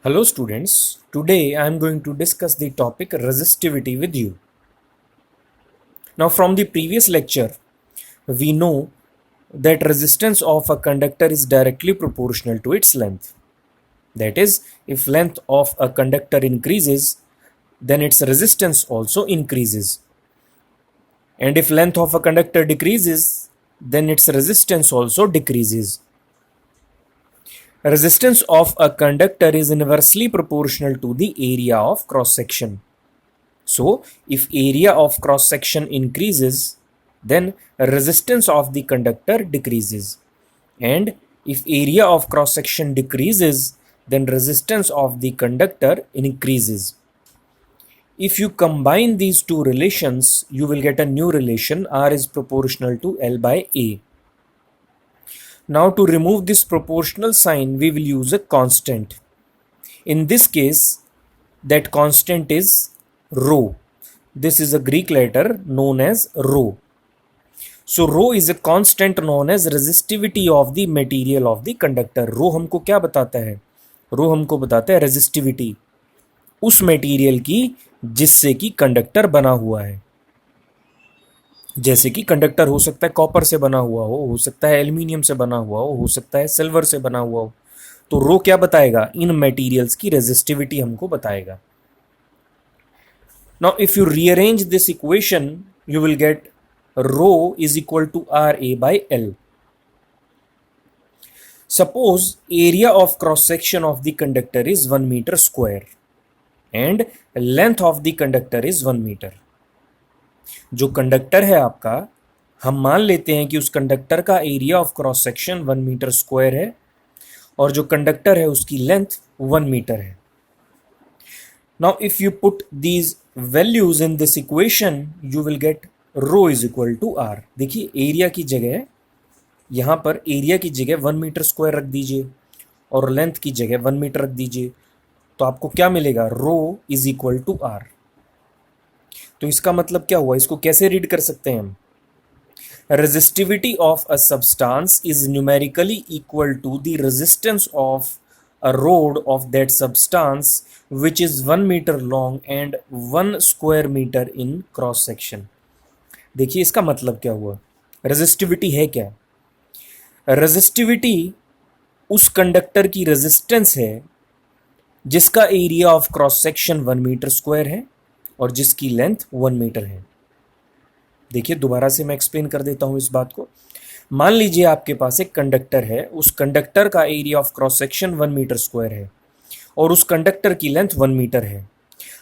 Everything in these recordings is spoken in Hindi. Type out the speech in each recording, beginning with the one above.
Hello students, today I am going to discuss the topic resistivity with you. Now from the previous lecture, we know that resistance of a conductor is directly proportional to its length. That is, if length of a conductor increases, then its resistance also increases. And if length of a conductor decreases, then its resistance also decreases. Resistance of a conductor is inversely proportional to the area of cross section. So, if area of cross section increases, then resistance of the conductor decreases. And if area of cross section decreases, then resistance of the conductor increases. If you combine these two relations, you will get a new relation. R is proportional to L by A. Now to remove this proportional sign, we will use a constant. In this case, that constant is rho. This is a Greek letter known as rho. So rho is a constant known as resistivity of the material of the conductor. Rho हमको क्या बताता है? Rho हमको बताता है resistivity उस मटेरियल की जिससे कि कंडक्टर बना हुआ है. जैसे कि कंडक्टर हो सकता है कॉपर से बना हुआ हो सकता है एल्यूमिनियम से बना हुआ हो सकता है सिल्वर से बना हुआ हो. तो रो क्या बताएगा? इन मटेरियल्स की रेजिस्टिविटी हमको बताएगा. Now if you rearrange this equation, you will get rho is equal to RA by L. Suppose area of cross section of the conductor is 1 meter square and length of the conductor is 1 meter. जो कंडक्टर है आपका, हम मान लेते हैं कि उस कंडक्टर का area of cross section 1 metre square है और जो कंडक्टर है उसकी लेंथ 1 मीटर है. Now if you put these values in this equation, you will get rho is equal to R. देखिए एरिया की जगह यहाँ पर एरिया की जगह 1 मीटर स्क्वायर रख दीजिए और लेंथ की जगह 1 मीटर रख दीजिए, तो आपको क्या मिलेगा? रो इज इक्वल टू आर. तो इसका मतलब क्या हुआ? इसको कैसे रीड कर सकते हैं हम? Resistivity of a substance is numerically equal to the resistance of a rod of that substance which is 1 meter long and 1 square meter in cross section. देखिए इसका मतलब क्या हुआ? रेजिस्टिविटी है क्या? रेजिस्टिविटी उस कंडक्टर की रेजिस्टेंस है जिसका area of cross section 1 metre square है और जिसकी लेंथ 1 मीटर है. देखिए दोबारा से मैं एक्सप्लेन कर देता हूं इस बात को. मान लीजिए आपके पास एक कंडक्टर है, उस कंडक्टर का area of cross section 1 metre square है और उस कंडक्टर की लेंथ 1 मीटर है.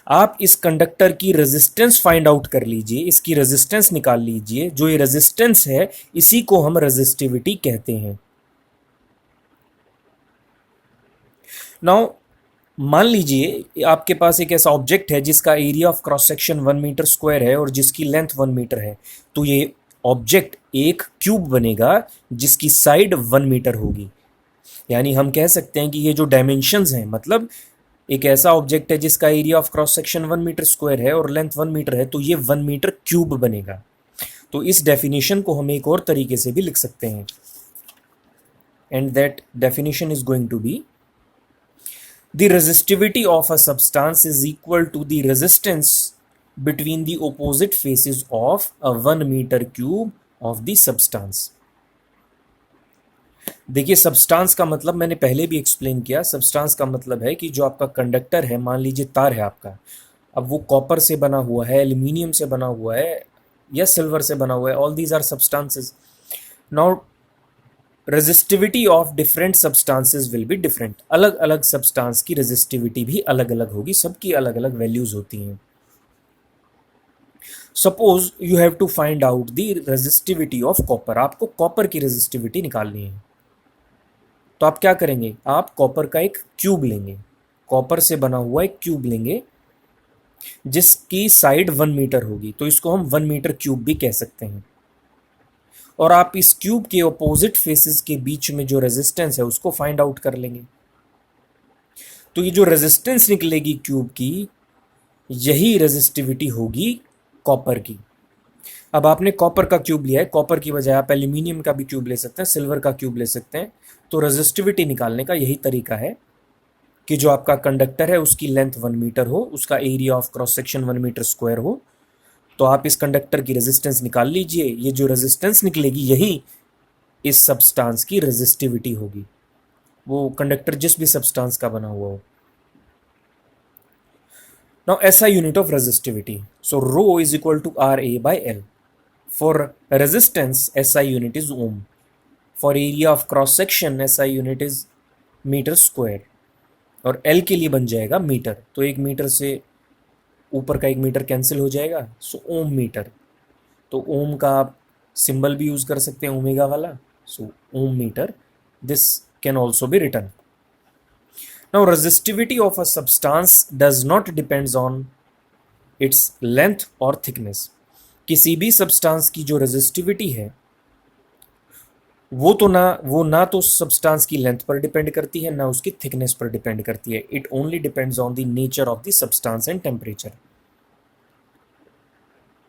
आप इस कंडक्टर की रेजिस्टेंस फाइंड आउट कर लीजिए, इसकी रेजिस्टेंस निकाल लीजिए. जो ये रेजिस्टेंस है इसी को हम रेजिस्टिविटी कहते हैं. नाउ मान लीजिए आपके पास एक ऐसा ऑब्जेक्ट है जिसका area of cross section 1 metre square है और जिसकी लेंथ 1 मीटर है. तो ये ऑब्जेक्ट एक क्यूब बनेगा जिसकी साइड 1 मीटर होगी. यानी हम कह सकते हैं कि ये जो डायमेंशंस हैं, मतलब एक ऐसा ऑब्जेक्ट है जिसका area of cross section 1 metre square है और लेंथ 1 मीटर है, तो ये 1 मीटर क्यूब बनेगा. तो इस डेफिनेशन को हम एक और तरीके से भी लिख सकते हैं, and that definition is going to be the resistivity of a substance is equal to the resistance between the opposite faces of a 1 meter cube of the substance. देखिए सब्सटेंस का मतलब मैंने पहले भी एक्सप्लेन किया. सब्सटेंस का मतलब है कि जो आपका कंडक्टर है, मान लीजिए तार है आपका, अब वो कॉपर से बना हुआ है, एल्यूमिनियम से बना हुआ है या सिल्वर से बना हुआ है. All these are substances. Now resistivity of different substances will be different. अलग अलग सब्सटेंस की रेजिस्टिविटी भी अलग अलग होगी, सबकी अलग अलग वैल्यूज होती हैं. Suppose you have to find out the resistivity of copper. आपको कॉपर की रेजिस्टिविटी निकालनी है, तो आप क्या करेंगे? आप कॉपर का एक क्यूब लेंगे, कॉपर से बना हुआ एक क्यूब लेंगे जिसकी साइड 1 मीटर होगी, तो इसको हम 1 मीटर क्यूब भी कह सकते हैं. और आप इस क्यूब के ऑपोजिट फेसेस के बीच में जो रेजिस्टेंस है उसको फाइंड आउट कर लेंगे. तो ये जो रेजिस्टेंस निकलेगी क्यूब की, यही रेजिस्टिविटी होगी कॉपर की. अब आपने कॉपर का क्यूब लिया है, कॉपर की बजाय आप एल्यूमिनियम का भी क्यूब ले सकते हैं, सिल्वर का क्यूब ले सकते हैं. तो रेजिस्टिविटी निकालने का यही तरीका है. कि जो आपका कंडक्टर है उसकी लेंथ 1 मीटर हो, उसका area of cross section 1 metre square हो, तो आप इस कंडक्टर की रेजिस्टेंस निकाल लीजिए। ये जो रेजिस्टेंस निकलेगी यही इस सब्सटेंस की रेजिस्टिविटी होगी, वो कंडक्टर जिस भी सब्सटेंस का बना हुआ हो। Now SI unit of resistivity, so rho is equal to RA/L। For resistance SI unit is ohm, for area of cross section SI unit is metre square, और L के लिए बन जाएगा मीटर। तो 1 मीटर से ऊपर का 1 मीटर कैंसिल हो जाएगा, सो ओम मीटर। तो ओम का आप सिंबल भी यूज कर सकते हैं, ओमेगा वाला, so ohm meter. This can also be written. Now resistivity of a substance does not depends on its length और थिकनेस। किसी भी सब्सटेंस की जो रेजिस्टिविटी है वो ना तो सब्सटेंस की लेंथ पर डिपेंड करती है, ना उसकी थिकनेस पर डिपेंड करती है। It only depends on the nature of the substance and temperature.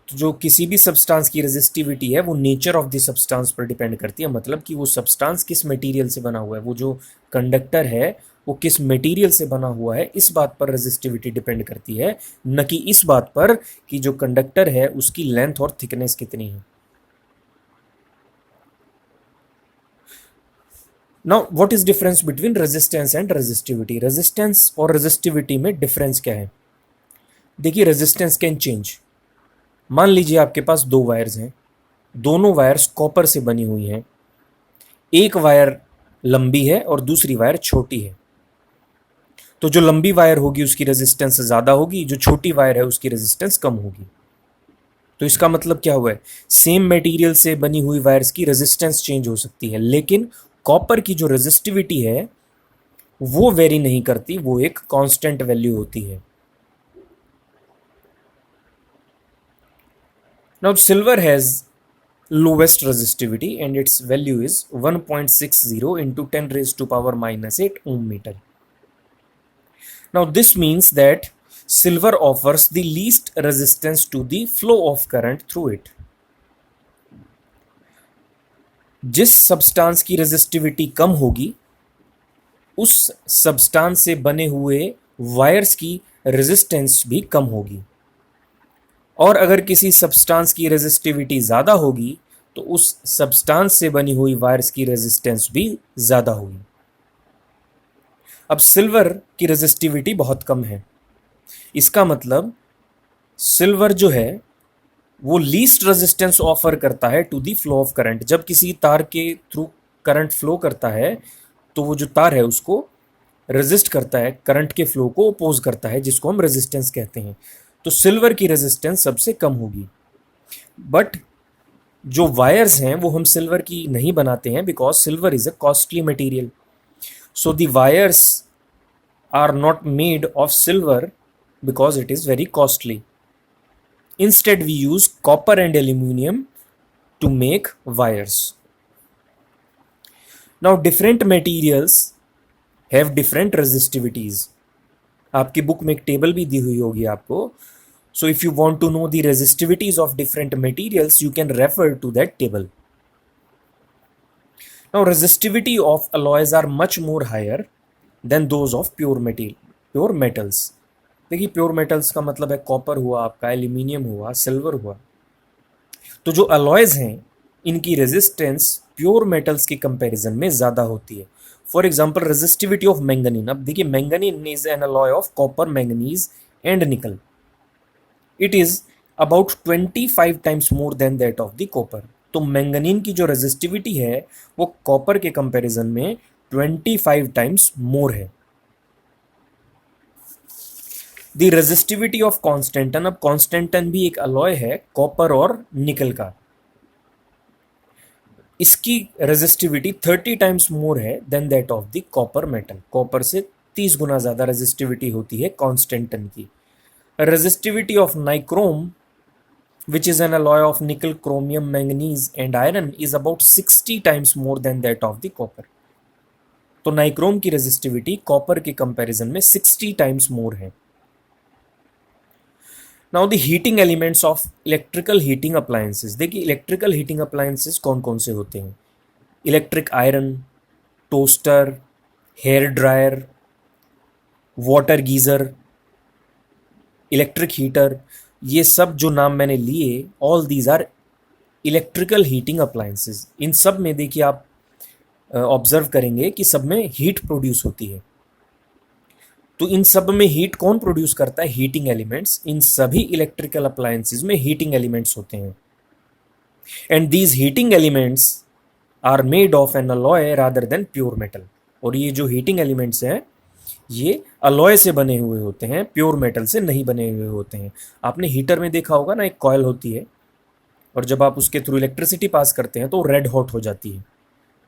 तो जो किसी भी सब्सटेंस की रेजिस्टिविटी है वो नेचर ऑफ द सब्सटेंस पर डिपेंड करती है, मतलब कि वो सब्सटेंस किस मटेरियल से बना हुआ है, वो जो कंडक्टर है वो किस मटेरियल से बना हुआ है, इस बात पर रेजिस्टिविटी डिपेंड करती है, न कि इस बात पर कि जो कंडक्टर है उसकी लेंथ और थिकनेस कितनी है। Now what is difference between resistance and resistivity? Resistance और रेजिस्टिविटी में डिफरेंस क्या है? देखिए, रेजिस्टेंस कैन चेंज। मान लीजिए आपके पास दो वायर्स हैं, दोनों वायर्स कॉपर से बनी हुई हैं। एक वायर लंबी है और दूसरी वायर छोटी है, तो जो लंबी वायर होगी उसकी रेजिस्टेंस ज़्यादा होगी, जो छोटी वायर है उसकी रेजिस्टेंस कम होगी। तो इसका मतलब क्या हुआ है? सेम मटेरियल से बनी हुई वायर्स की रेजिस्टेंस चेंज हो सकती है, लेकिन कॉपर की जो रेजिस्टिविटी है वो वेरी नहीं करती, वो एक कांस्टेंट वैल्यू होती है। Now silver has lowest resistivity and its value is 1.60 into 10 raised to power minus 8 ohm meter. Now this means that silver offers the least resistance to the flow of current through it. जिस सब्सटेंस की रेजिस्टिविटी कम होगी उस सब्सटेंस से बने हुए वायर्स की रेजिस्टेंस भी कम होगी, और अगर किसी सब्सटेंस की रेजिस्टिविटी ज़्यादा होगी तो उस सब्सटेंस से बनी हुई वायर्स की रेजिस्टेंस भी ज़्यादा होगी। अब सिल्वर की रेजिस्टिविटी बहुत कम है, इसका मतलब सिल्वर जो है वो लीस्ट रेजिस्टेंस ऑफर करता है to the flow of current. जब किसी तार के थ्रू करंट फ्लो करता है तो वो जो तार है उसको रेजिस्ट करता है, करंट के फ्लो को अपोज करता है, जिसको हम रेजिस्टेंस कहते हैं। तो सिल्वर की रेजिस्टेंस सबसे कम होगी। बट जो वायर्स हैं वो हम सिल्वर की नहीं बनाते हैं, because silver is a costly material. So the wires are not made of silver because it is very costly. Instead, we use copper and aluminum to make wires. Now, different materials have different resistivities. आपकी बुक में एक टेबल भी दी हुई होगी आपको. So, if you want to know the resistivities of different materials, you can refer to that table. Now, resistivity of alloys are much more higher than those of pure metals. देखिए, प्योर मेटल्स का मतलब है कॉपर हुआ आपका, एल्यूमिनियम हुआ, सिल्वर हुआ। तो जो अलॉयज हैं इनकी रेजिस्टेंस प्योर मेटल्स के कंपैरिजन में ज़्यादा होती है। For example, resistivity of manganin. अब देखिए, manganin is an alloy of copper, manganese and निकल। It is about 25 times more than that of the copper. तो मैंगनीन की जो रेजिस्टिविटी है वो कॉपर के कंपैरिजन में 25 टाइम्स मोर है। The resistivity of constantan. अब कॉन्स्टेंटन भी एक अलॉय है कॉपर और निकल का। इसकी रेजिस्टिविटी 30 टाइम्स मोर है than that of the copper metal. Copper से 30 गुना ज्यादा रेजिस्टिविटी होती है कॉन्स्टेंटन की। Resistivity of nichrome which is an alloy of nickel, chromium, manganese and iron is about 60 times more than that of the copper. तो नाइक्रोम की रेजिस्टिविटी कॉपर के कंपैरिजन में 60 टाइम्स मोर है। Now the heating elements of electrical heating appliances. देखिए, इलेक्ट्रिकल हीटिंग अप्लायंसेस कौन कौन से होते हैं? Electric iron, toaster, hair dryer, water geyser, electric heater, ये सब जो नाम मैंने लिए, all these are electrical heating appliances. इन सब में देखिए आप ऑब्जर्व करेंगे कि सब में हीट प्रोड्यूस होती है। तो इन सब में हीट कौन प्रोड्यूस करता है? Heating elements. इन सभी इलेक्ट्रिकल अप्लायंसेस में हीटिंग एलिमेंट्स होते हैं, and these heating elements are made of an alloy rather than pure metal. और ये जो हीटिंग एलिमेंट्स हैं ये अलॉय से बने हुए होते हैं, प्योर मेटल से नहीं बने हुए होते हैं। आपने हीटर में देखा होगा ना, एक कॉयल होती है और जब आप उसके थ्रू इलेक्ट्रिसिटी पास करते हैं तो रेड हॉट हो जाती है।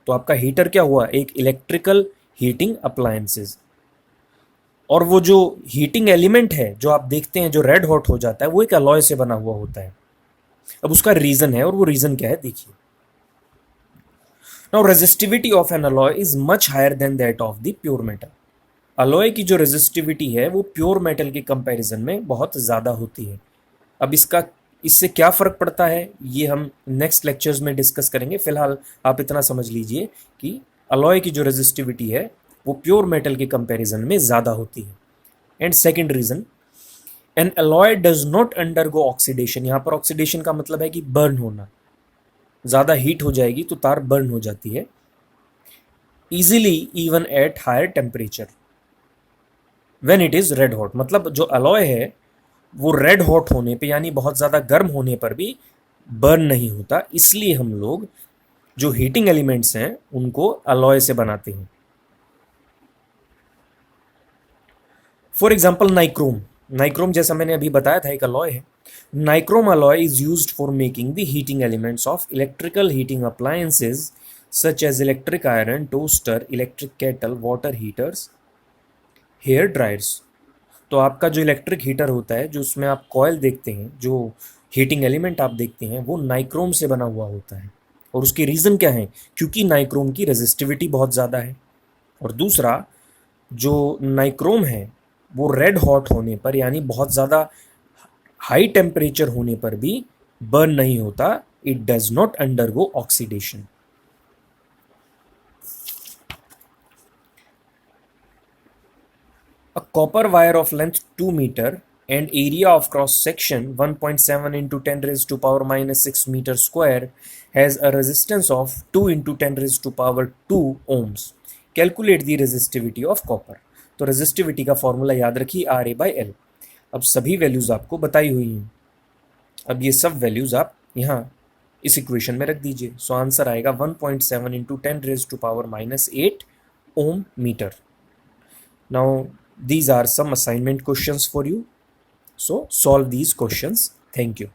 तो आपका हीटर क्या हुआ? एक इलेक्ट्रिकल हीटिंग अप्लायंसेस। और वो जो हीटिंग एलिमेंट है जो आप देखते हैं जो रेड हॉट हो जाता है, वो एक अलॉय से बना हुआ होता है। अब उसका रीजन है, और वो रीजन क्या है देखिए। Now resistivity of an alloy is much higher than that of the pure metal. Alloy की जो रेजिस्टिविटी है वो प्योर मेटल के कंपैरिजन में बहुत ज़्यादा होती है। अब इससे क्या फ़र्क पड़ता है ये हम नेक्स्ट लेक्चर्स में डिस्कस करेंगे। फिलहाल आप इतना समझ लीजिए कि अलॉय की जो रेजिस्टिविटी है वो प्योर मेटल के कंपैरिजन में ज़्यादा होती है। And second reason, N alloy does not undergo oxidation. यहाँ पर ऑक्सीडेशन का मतलब है कि बर्न होना। ज़्यादा हीट हो जाएगी तो तार बर्न हो जाती है easily even at higher temperature when it is red hot. मतलब जो अलॉय है वो रेड हॉट होने पे यानी बहुत ज़्यादा गर्म होने पर भी बर्न नहीं होता। इसलिए हम लोग जो हीटिंग एलिमेंट्स हैं उनको अलॉय से बनाते हैं। For example nichrome. नाइक्रोम जैसा मैंने अभी बताया था एक अलॉय है। Nichrome alloy is used for making the heating elements of electrical heating appliances such as electric iron, toaster, electric kettle, water heaters, hair dryers. तो आपका जो इलेक्ट्रिक हीटर होता है, जो उसमें आप कॉयल देखते हैं, जो हीटिंग एलिमेंट आप देखते हैं, वो नाइक्रोम से बना हुआ होता है। और उसकी रीज़न क्या है? क्योंकि नाइक्रोम की रेजिस्टिविटी बहुत ज़्यादा है। और दूसरा, जो नाइक्रोम है वो रेड हॉट होने पर यानी बहुत ज़्यादा हाई टेम्परेचर होने पर भी बर्न नहीं होता। It does not undergo oxidation. A copper wire of length 2 meter and area of cross section 1.7 into 10 raised to power minus 6 meter square has a resistance of 2 into 10 raised to power 2 ohms. Calculate the resistivity of copper. तो रेजिस्टिविटी का फॉर्मूला याद रखिए RA/L। अब सभी वैल्यूज आपको बताई हुई हैं। अब ये सब वैल्यूज आप यहाँ इस इक्वेशन में रख दीजिए। सो आंसर आएगा 1.7 into 10 raised to power minus 8 ohm meter. Now these are some assignment questions for you. So solve these questions. Thank you.